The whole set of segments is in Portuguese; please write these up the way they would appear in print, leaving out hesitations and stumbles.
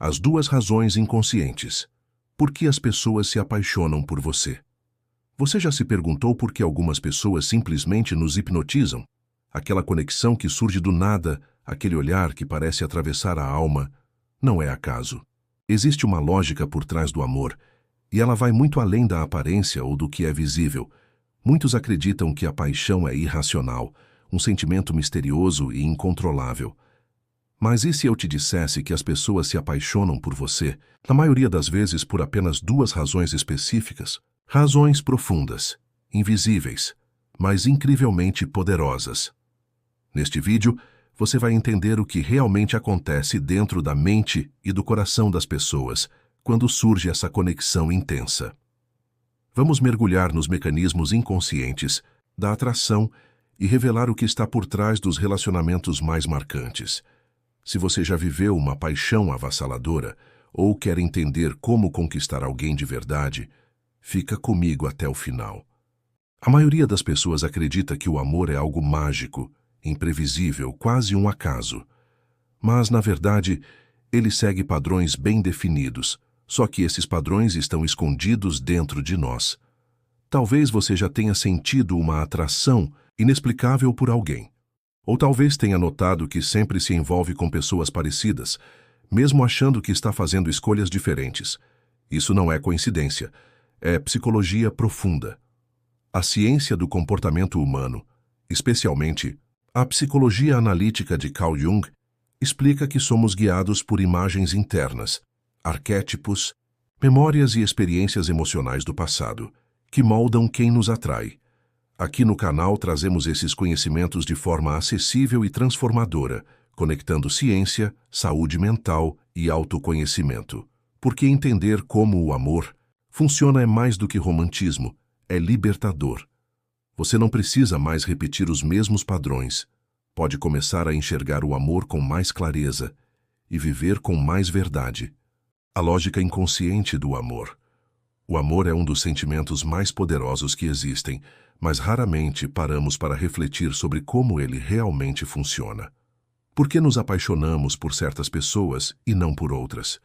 As duas razões inconscientes. Por que as pessoas se apaixonam por você? Você já se perguntou por que algumas pessoas simplesmente nos hipnotizam? Aquela conexão que surge do nada, aquele olhar que parece atravessar a alma, não é acaso. Existe uma lógica por trás do amor, e ela vai muito além da aparência ou do que é visível. Muitos acreditam que a paixão é irracional, um sentimento misterioso e incontrolável. Mas e se eu te dissesse que as pessoas se apaixonam por você, na maioria das vezes por apenas duas razões específicas? Razões profundas, invisíveis, mas incrivelmente poderosas. Neste vídeo, você vai entender o que realmente acontece dentro da mente e do coração das pessoas quando surge essa conexão intensa. Vamos mergulhar nos mecanismos inconscientes da atração e revelar o que está por trás dos relacionamentos mais marcantes. Se você já viveu uma paixão avassaladora ou quer entender como conquistar alguém de verdade, fica comigo até o final. A maioria das pessoas acredita que o amor é algo mágico, imprevisível, quase um acaso. Mas, na verdade, ele segue padrões bem definidos, só que esses padrões estão escondidos dentro de nós. Talvez você já tenha sentido uma atração inexplicável por alguém. Ou talvez tenha notado que sempre se envolve com pessoas parecidas, mesmo achando que está fazendo escolhas diferentes. Isso não é coincidência, é psicologia profunda. A ciência do comportamento humano, especialmente a psicologia analítica de Carl Jung, explica que somos guiados por imagens internas, arquétipos, memórias e experiências emocionais do passado, que moldam quem nos atrai. Aqui no canal trazemos esses conhecimentos de forma acessível e transformadora, conectando ciência, saúde mental e autoconhecimento. Porque entender como o amor funciona é mais do que romantismo, é libertador. Você não precisa mais repetir os mesmos padrões. Pode começar a enxergar o amor com mais clareza e viver com mais verdade. A lógica inconsciente do amor. O amor é um dos sentimentos mais poderosos que existem, mas raramente paramos para refletir sobre como ele realmente funciona. Por que nos apaixonamos por certas pessoas e não por outras?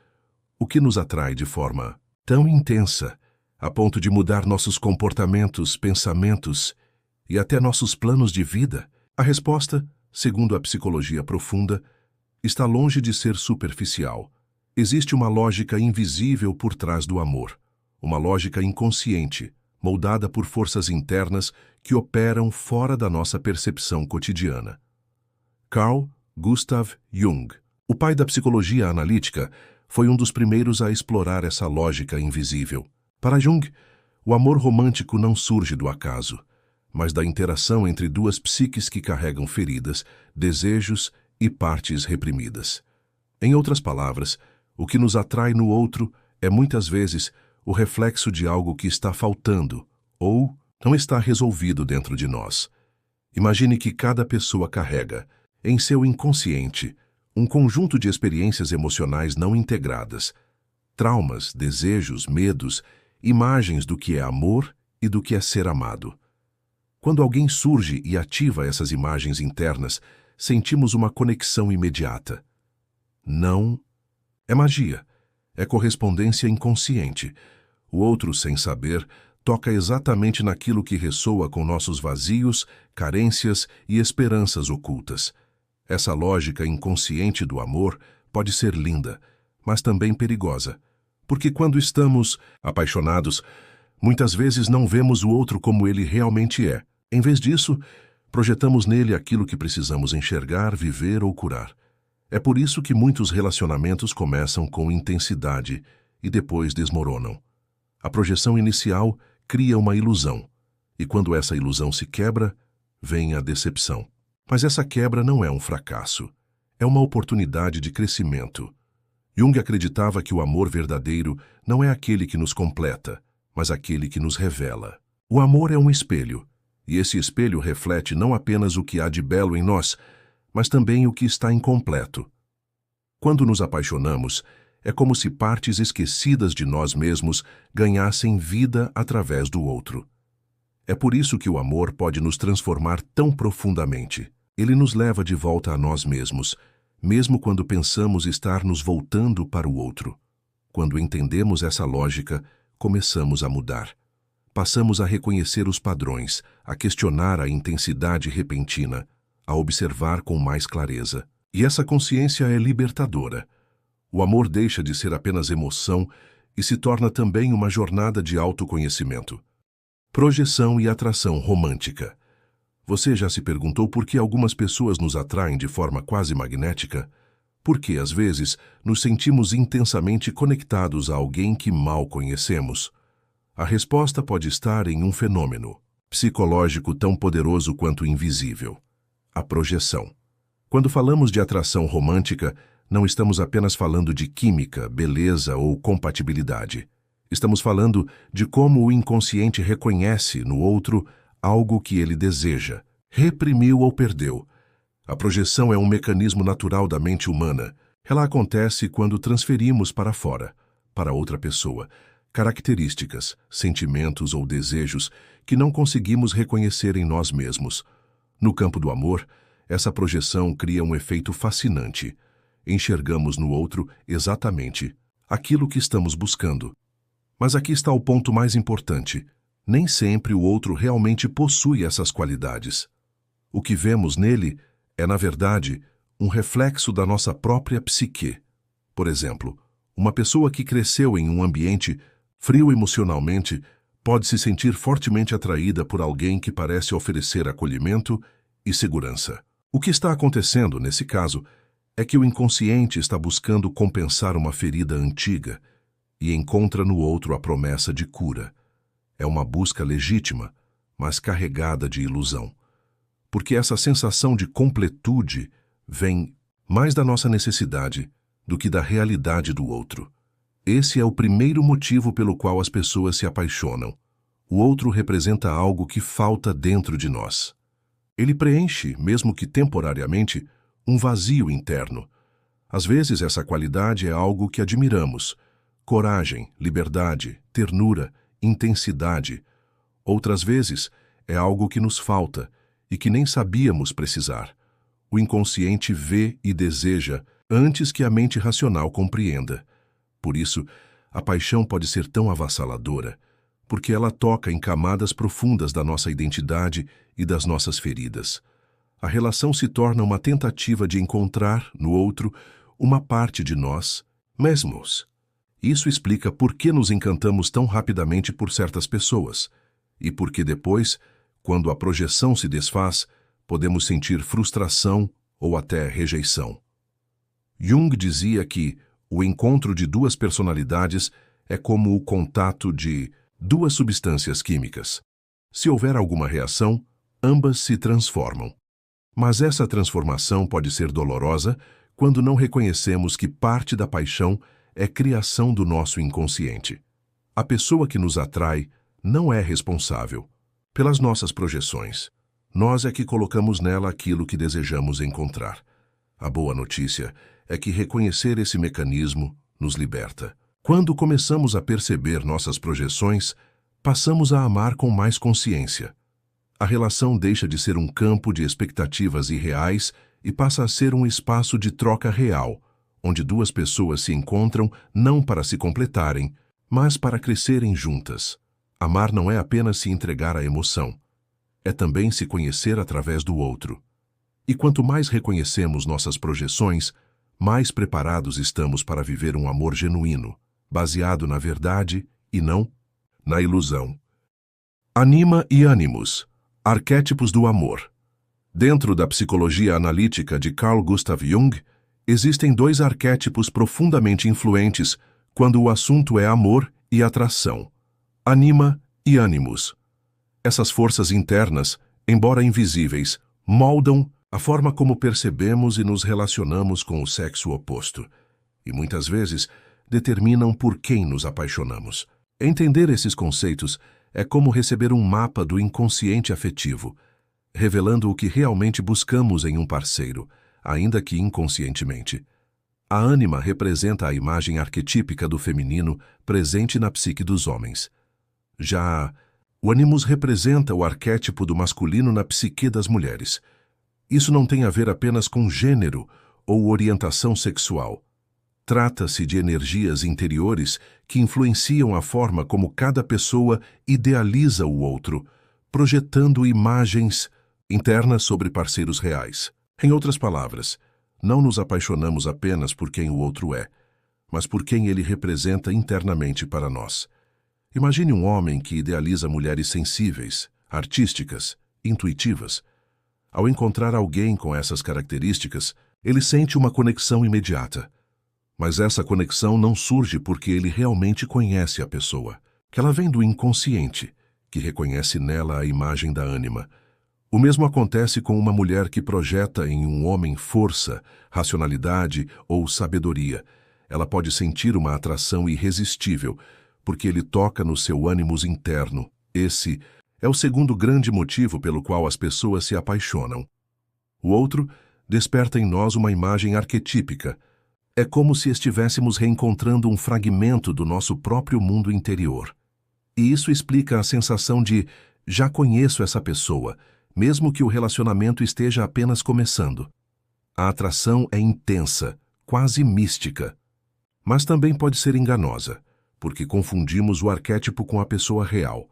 O que nos atrai de forma tão intensa, a ponto de mudar nossos comportamentos, pensamentos e até nossos planos de vida? A resposta, segundo a psicologia profunda, está longe de ser superficial. Existe uma lógica invisível por trás do amor, uma lógica inconsciente, moldada por forças internas que operam fora da nossa percepção cotidiana. Carl Gustav Jung, o pai da psicologia analítica, foi um dos primeiros a explorar essa lógica invisível. Para Jung, o amor romântico não surge do acaso, mas da interação entre duas psiques que carregam feridas, desejos e partes reprimidas. Em outras palavras, o que nos atrai no outro é muitas vezes o reflexo de algo que está faltando ou não está resolvido dentro de nós. Imagine que cada pessoa carrega, em seu inconsciente, um conjunto de experiências emocionais não integradas, traumas, desejos, medos, imagens do que é amor e do que é ser amado. Quando alguém surge e ativa essas imagens internas, sentimos uma conexão imediata. Não é magia, é correspondência inconsciente. O outro, sem saber, toca exatamente naquilo que ressoa com nossos vazios, carências e esperanças ocultas. Essa lógica inconsciente do amor pode ser linda, mas também perigosa, porque quando estamos apaixonados, muitas vezes não vemos o outro como ele realmente é. Em vez disso, projetamos nele aquilo que precisamos enxergar, viver ou curar. É por isso que muitos relacionamentos começam com intensidade e depois desmoronam. A projeção inicial cria uma ilusão, e quando essa ilusão se quebra, vem a decepção. Mas essa quebra não é um fracasso, é uma oportunidade de crescimento. Jung acreditava que o amor verdadeiro não é aquele que nos completa, mas aquele que nos revela. O amor é um espelho, e esse espelho reflete não apenas o que há de belo em nós, mas também o que está incompleto. Quando nos apaixonamos, é como se partes esquecidas de nós mesmos ganhassem vida através do outro. É por isso que o amor pode nos transformar tão profundamente. Ele nos leva de volta a nós mesmos, mesmo quando pensamos estar nos voltando para o outro. Quando entendemos essa lógica, começamos a mudar. Passamos a reconhecer os padrões, a questionar a intensidade repentina, a observar com mais clareza. E essa consciência é libertadora. O amor deixa de ser apenas emoção e se torna também uma jornada de autoconhecimento. Projeção e atração romântica. Você já se perguntou por que algumas pessoas nos atraem de forma quase magnética? Por que, às vezes, nos sentimos intensamente conectados a alguém que mal conhecemos? A resposta pode estar em um fenômeno psicológico tão poderoso quanto invisível: a projeção. Quando falamos de atração romântica, não estamos apenas falando de química, beleza ou compatibilidade. Estamos falando de como o inconsciente reconhece no outro algo que ele deseja, reprimiu ou perdeu. A projeção é um mecanismo natural da mente humana. Ela acontece quando transferimos para fora, para outra pessoa, características, sentimentos ou desejos que não conseguimos reconhecer em nós mesmos. No campo do amor, essa projeção cria um efeito fascinante. Enxergamos no outro exatamente aquilo que estamos buscando. Mas aqui está o ponto mais importante. Nem sempre o outro realmente possui essas qualidades. O que vemos nele é, na verdade, um reflexo da nossa própria psique. Por exemplo, uma pessoa que cresceu em um ambiente frio emocionalmente pode se sentir fortemente atraída por alguém que parece oferecer acolhimento e segurança. O que está acontecendo, nesse caso, é que o inconsciente está buscando compensar uma ferida antiga e encontra no outro a promessa de cura. É uma busca legítima, mas carregada de ilusão. Porque essa sensação de completude vem mais da nossa necessidade do que da realidade do outro. Esse é o primeiro motivo pelo qual as pessoas se apaixonam. O outro representa algo que falta dentro de nós. Ele preenche, mesmo que temporariamente, um vazio interno. Às vezes essa qualidade é algo que admiramos: coragem, liberdade, ternura, intensidade. Outras vezes é algo que nos falta e que nem sabíamos precisar. O inconsciente vê e deseja antes que a mente racional compreenda. Por isso, a paixão pode ser tão avassaladora, porque ela toca em camadas profundas da nossa identidade e das nossas feridas. A relação se torna uma tentativa de encontrar, no outro, uma parte de nós mesmos. Isso explica por que nos encantamos tão rapidamente por certas pessoas, e por que depois, quando a projeção se desfaz, podemos sentir frustração ou até rejeição. Jung dizia que o encontro de duas personalidades é como o contato de duas substâncias químicas. Se houver alguma reação, ambas se transformam. Mas essa transformação pode ser dolorosa quando não reconhecemos que parte da paixão é criação do nosso inconsciente. A pessoa que nos atrai não é responsável pelas nossas projeções. Nós é que colocamos nela aquilo que desejamos encontrar. A boa notícia é que reconhecer esse mecanismo nos liberta. Quando começamos a perceber nossas projeções, passamos a amar com mais consciência. A relação deixa de ser um campo de expectativas irreais e passa a ser um espaço de troca real, onde duas pessoas se encontram não para se completarem, mas para crescerem juntas. Amar não é apenas se entregar à emoção, é também se conhecer através do outro. E quanto mais reconhecemos nossas projeções, mais preparados estamos para viver um amor genuíno, baseado na verdade e não na ilusão. Anima e ânimos, arquétipos do amor. Dentro da psicologia analítica de Carl Gustav Jung, existem dois arquétipos profundamente influentes quando o assunto é amor e atração: anima e ânimos. Essas forças internas, embora invisíveis, moldam a forma como percebemos e nos relacionamos com o sexo oposto, e muitas vezes determinam por quem nos apaixonamos. Entender esses conceitos é como receber um mapa do inconsciente afetivo, revelando o que realmente buscamos em um parceiro, ainda que inconscientemente. A ânima representa a imagem arquetípica do feminino presente na psique dos homens. Já o ânimos representa o arquétipo do masculino na psique das mulheres. Isso não tem a ver apenas com gênero ou orientação sexual. Trata-se de energias interiores que influenciam a forma como cada pessoa idealiza o outro, projetando imagens internas sobre parceiros reais. Em outras palavras, não nos apaixonamos apenas por quem o outro é, mas por quem ele representa internamente para nós. Imagine um homem que idealiza mulheres sensíveis, artísticas, intuitivas. Ao encontrar alguém com essas características, ele sente uma conexão imediata. Mas essa conexão não surge porque ele realmente conhece a pessoa, que ela vem do inconsciente, que reconhece nela a imagem da ânima. O mesmo acontece com uma mulher que projeta em um homem força, racionalidade ou sabedoria. Ela pode sentir uma atração irresistível, porque ele toca no seu ânimos interno. Esse é o segundo grande motivo pelo qual as pessoas se apaixonam. O outro desperta em nós uma imagem arquetípica. É como se estivéssemos reencontrando um fragmento do nosso próprio mundo interior. E isso explica a sensação de já conheço essa pessoa, mesmo que o relacionamento esteja apenas começando. A atração é intensa, quase mística. Mas também pode ser enganosa, porque confundimos o arquétipo com a pessoa real.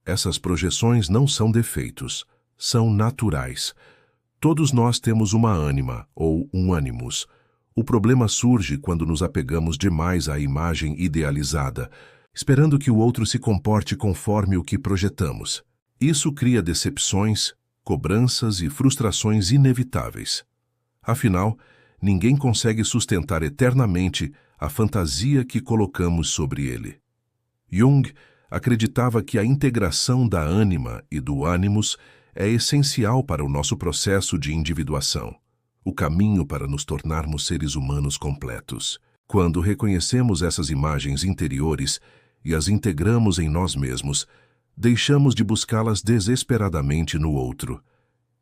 Essas projeções não são defeitos, são naturais. Todos nós temos uma ânima, ou um ânimos. O problema surge quando nos apegamos demais à imagem idealizada, esperando que o outro se comporte conforme o que projetamos. Isso cria decepções, cobranças e frustrações inevitáveis. Afinal, ninguém consegue sustentar eternamente a fantasia que colocamos sobre ele. Jung acreditava que a integração da ânima e do ânimos é essencial para o nosso processo de individuação, o caminho para nos tornarmos seres humanos completos. Quando reconhecemos essas imagens interiores e as integramos em nós mesmos, deixamos de buscá-las desesperadamente no outro.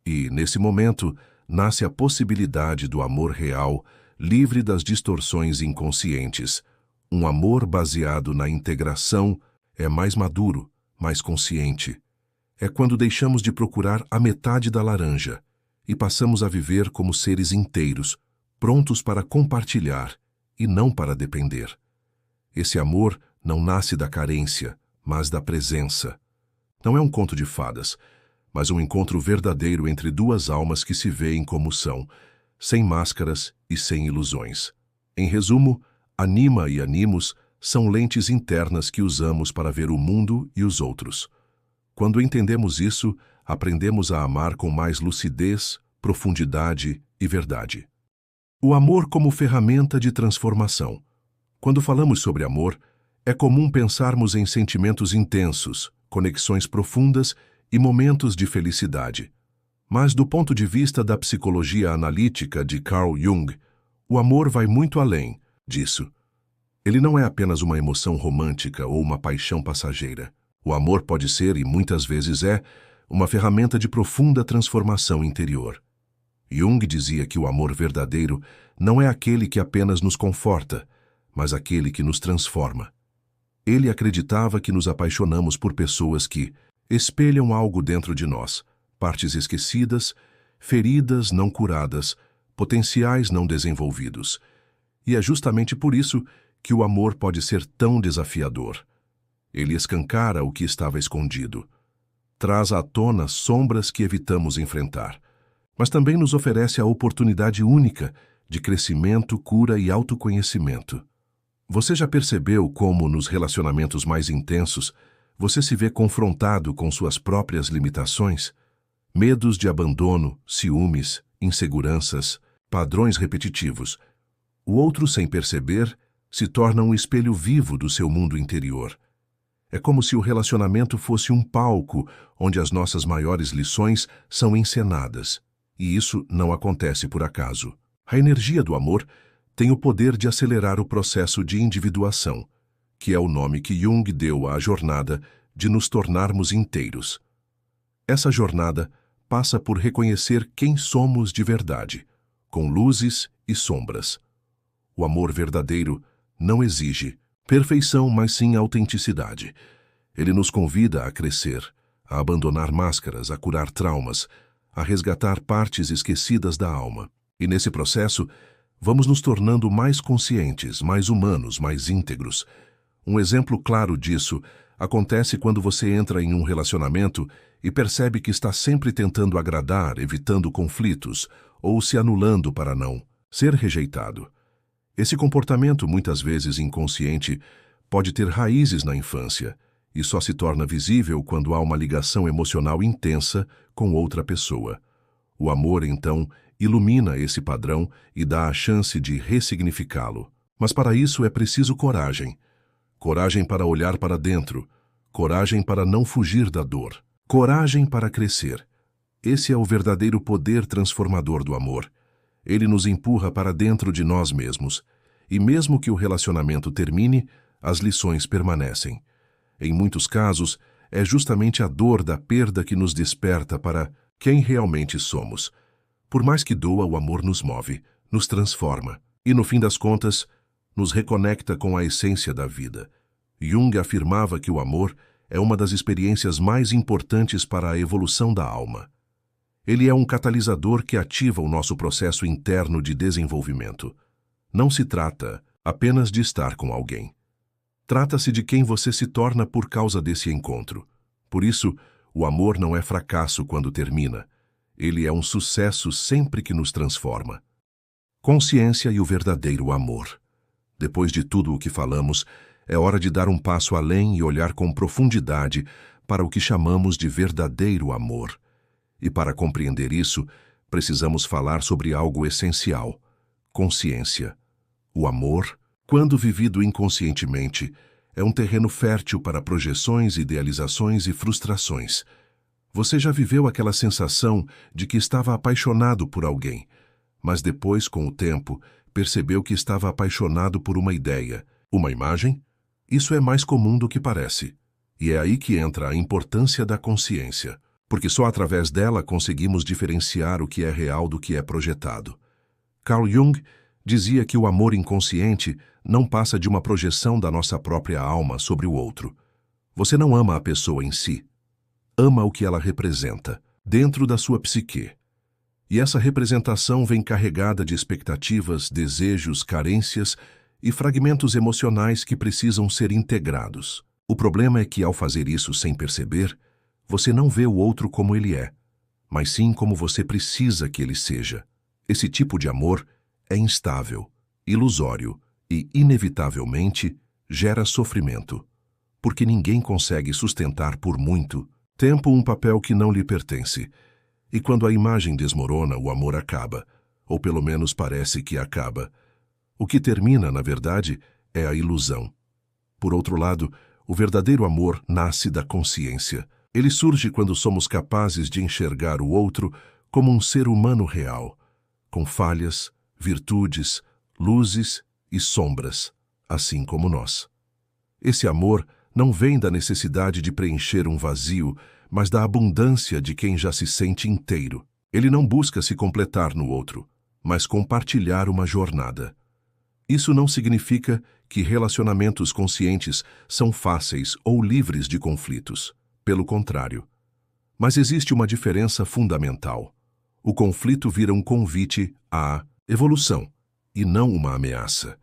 E, nesse momento, nasce a possibilidade do amor real, livre das distorções inconscientes. Um amor baseado na integração é mais maduro, mais consciente. É quando deixamos de procurar a metade da laranja e passamos a viver como seres inteiros, prontos para compartilhar e não para depender. Esse amor não nasce da carência, mas da presença. Não é um conto de fadas, mas um encontro verdadeiro entre duas almas que se veem como são, sem máscaras e sem ilusões. Em resumo, anima e animus são lentes internas que usamos para ver o mundo e os outros. Quando entendemos isso, aprendemos a amar com mais lucidez, profundidade e verdade. O amor como ferramenta de transformação. Quando falamos sobre amor, é comum pensarmos em sentimentos intensos, conexões profundas e momentos de felicidade. Mas, do ponto de vista da psicologia analítica de Carl Jung, o amor vai muito além disso. Ele não é apenas uma emoção romântica ou uma paixão passageira. O amor pode ser, e muitas vezes é, uma ferramenta de profunda transformação interior. Jung dizia que o amor verdadeiro não é aquele que apenas nos conforta, mas aquele que nos transforma. Ele acreditava que nos apaixonamos por pessoas que espelham algo dentro de nós, partes esquecidas, feridas não curadas, potenciais não desenvolvidos. E é justamente por isso que o amor pode ser tão desafiador. Ele escancara o que estava escondido. Traz à tona sombras que evitamos enfrentar, mas também nos oferece a oportunidade única de crescimento, cura e autoconhecimento. Você já percebeu como, nos relacionamentos mais intensos, você se vê confrontado com suas próprias limitações? Medos de abandono, ciúmes, inseguranças, padrões repetitivos. O outro, sem perceber, se torna um espelho vivo do seu mundo interior. É como se o relacionamento fosse um palco onde as nossas maiores lições são encenadas. E isso não acontece por acaso. A energia do amor tem o poder de acelerar o processo de individuação, que é o nome que Jung deu à jornada de nos tornarmos inteiros. Essa jornada passa por reconhecer quem somos de verdade, com luzes e sombras. O amor verdadeiro não exige perfeição, mas sim autenticidade. Ele nos convida a crescer, a abandonar máscaras, a curar traumas, a resgatar partes esquecidas da alma. E nesse processo, vamos nos tornando mais conscientes, mais humanos, mais íntegros. Um exemplo claro disso acontece quando você entra em um relacionamento e percebe que está sempre tentando agradar, evitando conflitos ou se anulando para não ser rejeitado. Esse comportamento, muitas vezes inconsciente, pode ter raízes na infância e só se torna visível quando há uma ligação emocional intensa com outra pessoa. O amor, então, ilumina esse padrão e dá a chance de ressignificá-lo. Mas para isso é preciso coragem. Coragem para olhar para dentro. Coragem para não fugir da dor. Coragem para crescer. Esse é o verdadeiro poder transformador do amor. Ele nos empurra para dentro de nós mesmos. E mesmo que o relacionamento termine, as lições permanecem. Em muitos casos, é justamente a dor da perda que nos desperta para quem realmente somos. Por mais que doa, o amor nos move, nos transforma e, no fim das contas, nos reconecta com a essência da vida. Jung afirmava que o amor é uma das experiências mais importantes para a evolução da alma. Ele é um catalisador que ativa o nosso processo interno de desenvolvimento. Não se trata apenas de estar com alguém. Trata-se de quem você se torna por causa desse encontro. Por isso, o amor não é fracasso quando termina. Ele é um sucesso sempre que nos transforma. Consciência e o verdadeiro amor. Depois de tudo o que falamos, é hora de dar um passo além e olhar com profundidade para o que chamamos de verdadeiro amor. E para compreender isso, precisamos falar sobre algo essencial: consciência. O amor, quando vivido inconscientemente, é um terreno fértil para projeções, idealizações e frustrações. Você já viveu aquela sensação de que estava apaixonado por alguém, mas depois, com o tempo, percebeu que estava apaixonado por uma ideia, uma imagem? Isso é mais comum do que parece. E é aí que entra a importância da consciência, porque só através dela conseguimos diferenciar o que é real do que é projetado. Carl Jung dizia que o amor inconsciente não passa de uma projeção da nossa própria alma sobre o outro. Você não ama a pessoa em si. Ama o que ela representa, dentro da sua psique. E essa representação vem carregada de expectativas, desejos, carências e fragmentos emocionais que precisam ser integrados. O problema é que, ao fazer isso sem perceber, você não vê o outro como ele é, mas sim como você precisa que ele seja. Esse tipo de amor é instável, ilusório e, inevitavelmente, gera sofrimento, porque ninguém consegue sustentar por muito tempo um papel que não lhe pertence. E quando a imagem desmorona, o amor acaba, ou pelo menos parece que acaba. O que termina, na verdade, é a ilusão. Por outro lado, o verdadeiro amor nasce da consciência. Ele surge quando somos capazes de enxergar o outro como um ser humano real, com falhas, virtudes, luzes e sombras, assim como nós. Esse amor não vem da necessidade de preencher um vazio, mas da abundância de quem já se sente inteiro. Ele não busca se completar no outro, mas compartilhar uma jornada. Isso não significa que relacionamentos conscientes são fáceis ou livres de conflitos. Pelo contrário. Mas existe uma diferença fundamental. O conflito vira um convite à evolução, e não uma ameaça.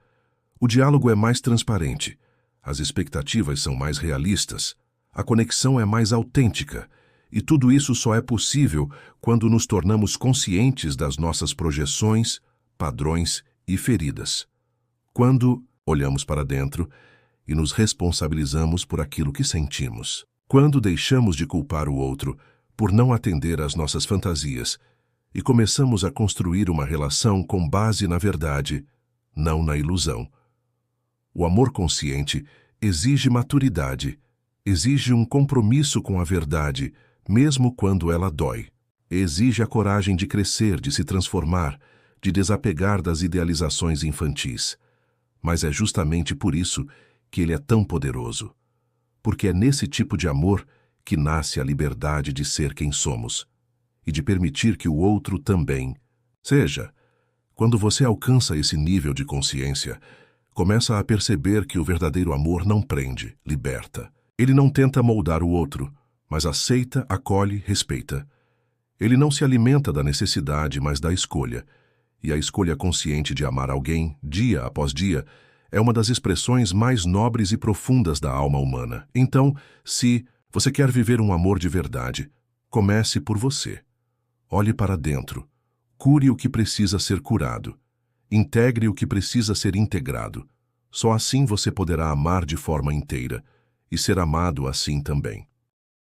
O diálogo é mais transparente, as expectativas são mais realistas, a conexão é mais autêntica, e tudo isso só é possível quando nos tornamos conscientes das nossas projeções, padrões e feridas. Quando olhamos para dentro e nos responsabilizamos por aquilo que sentimos. Quando deixamos de culpar o outro por não atender às nossas fantasias e começamos a construir uma relação com base na verdade, não na ilusão. O amor consciente exige maturidade, exige um compromisso com a verdade, mesmo quando ela dói. Exige a coragem de crescer, de se transformar, de desapegar das idealizações infantis. Mas é justamente por isso que ele é tão poderoso. Porque é nesse tipo de amor que nasce a liberdade de ser quem somos e de permitir que o outro também seja. Quando você alcança esse nível de consciência, começa a perceber que o verdadeiro amor não prende, liberta. Ele não tenta moldar o outro, mas aceita, acolhe, respeita. Ele não se alimenta da necessidade, mas da escolha. E a escolha consciente de amar alguém, dia após dia, é uma das expressões mais nobres e profundas da alma humana. Então, se você quer viver um amor de verdade, comece por você. Olhe para dentro. Cure o que precisa ser curado. Integre o que precisa ser integrado. Só assim você poderá amar de forma inteira e ser amado assim também.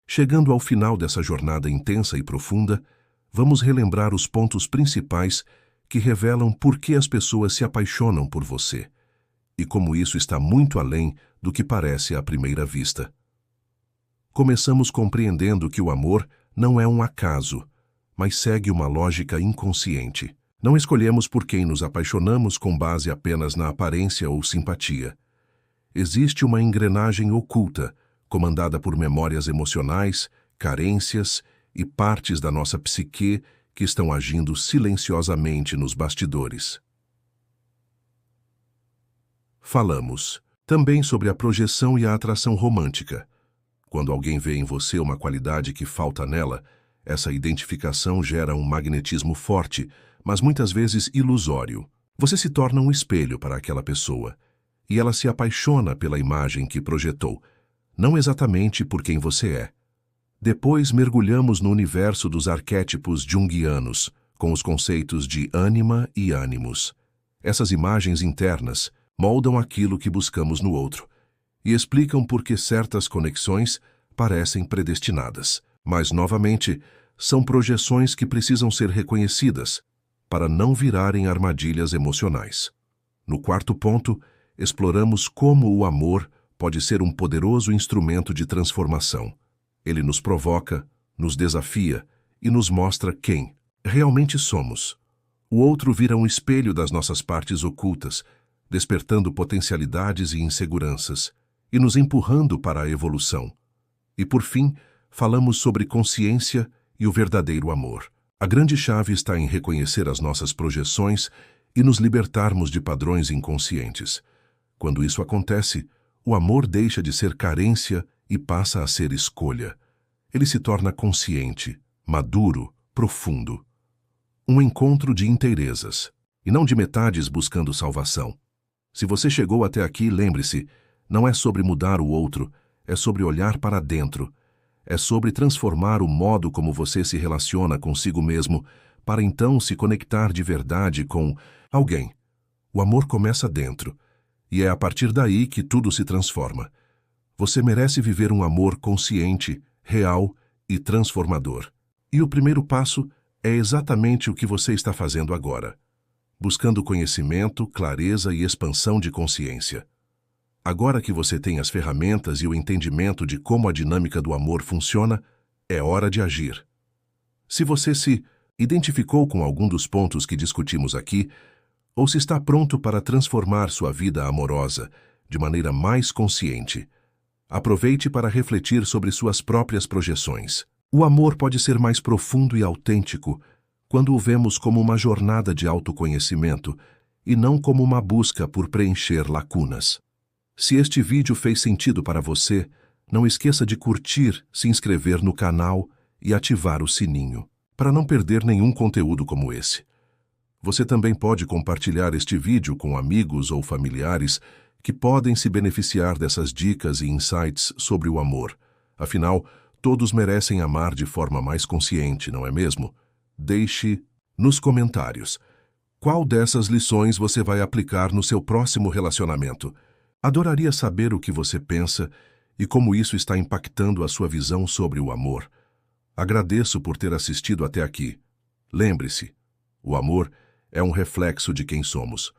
Chegando ao final dessa jornada intensa e profunda, vamos relembrar os pontos principais que revelam por que as pessoas se apaixonam por você e como isso está muito além do que parece à primeira vista. Começamos compreendendo que o amor não é um acaso, mas segue uma lógica inconsciente. Não escolhemos por quem nos apaixonamos com base apenas na aparência ou simpatia. Existe uma engrenagem oculta, comandada por memórias emocionais, carências e partes da nossa psique que estão agindo silenciosamente nos bastidores. Falamos também sobre a projeção e a atração romântica. Quando alguém vê em você uma qualidade que falta nela, essa identificação gera um magnetismo forte, mas muitas vezes ilusório. Você se torna um espelho para aquela pessoa, e ela se apaixona pela imagem que projetou, não exatamente por quem você é. Depois mergulhamos no universo dos arquétipos junguianos, com os conceitos de ânima e ânimos. Essas imagens internas moldam aquilo que buscamos no outro e explicam por que certas conexões parecem predestinadas. Mas, novamente, são projeções que precisam ser reconhecidas para não virarem armadilhas emocionais. No quarto ponto, exploramos como o amor pode ser um poderoso instrumento de transformação. Ele nos provoca, nos desafia e nos mostra quem realmente somos. O outro vira um espelho das nossas partes ocultas, despertando potencialidades e inseguranças e nos empurrando para a evolução. E, por fim, falamos sobre consciência e o verdadeiro amor. A grande chave está em reconhecer as nossas projeções e nos libertarmos de padrões inconscientes. Quando isso acontece, o amor deixa de ser carência e passa a ser escolha. Ele se torna consciente, maduro, profundo. Um encontro de inteirezas, e não de metades buscando salvação. Se você chegou até aqui, lembre-se, não é sobre mudar o outro, é sobre olhar para dentro. É sobre transformar o modo como você se relaciona consigo mesmo, para então se conectar de verdade com alguém. O amor começa dentro, e é a partir daí que tudo se transforma. Você merece viver um amor consciente, real e transformador. E o primeiro passo é exatamente o que você está fazendo agora, buscando conhecimento, clareza e expansão de consciência. Agora que você tem as ferramentas e o entendimento de como a dinâmica do amor funciona, é hora de agir. Se você se identificou com algum dos pontos que discutimos aqui, ou se está pronto para transformar sua vida amorosa de maneira mais consciente, aproveite para refletir sobre suas próprias projeções. O amor pode ser mais profundo e autêntico quando o vemos como uma jornada de autoconhecimento e não como uma busca por preencher lacunas. Se este vídeo fez sentido para você, não esqueça de curtir, se inscrever no canal e ativar o sininho, para não perder nenhum conteúdo como esse. Você também pode compartilhar este vídeo com amigos ou familiares que podem se beneficiar dessas dicas e insights sobre o amor. Afinal, todos merecem amar de forma mais consciente, não é mesmo? Deixe nos comentários qual dessas lições você vai aplicar no seu próximo relacionamento. Adoraria saber o que você pensa e como isso está impactando a sua visão sobre o amor. Agradeço por ter assistido até aqui. Lembre-se, o amor é um reflexo de quem somos.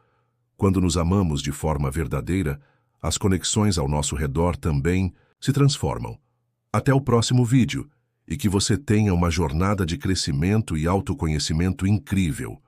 Quando nos amamos de forma verdadeira, as conexões ao nosso redor também se transformam. Até o próximo vídeo, e que você tenha uma jornada de crescimento e autoconhecimento incrível.